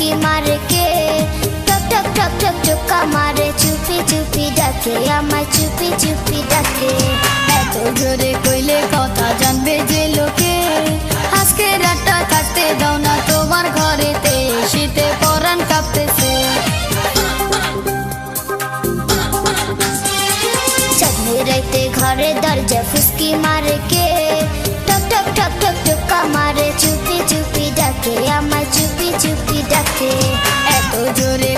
ফুসকি মারে কে, টক টক টক টক টোকা মারে, চুপি চুপি ডাকে আমায়, চুপি চুপি ডাকে। এত জোরে কইলে কথা জানবে যে লোকে, আজকে রাতটা কাটতে দাও না তোমার ঘরেতে, শীতে পরাণ কাঁপতেছে। চাঁদনি রাইতে ঘরে দরজা ফুসকি মারে কে, টক টক টক টক টোকা মারে, চুপি চুপি ডাকে আমায়, চুপি চুপি ডাকে। এত জোরে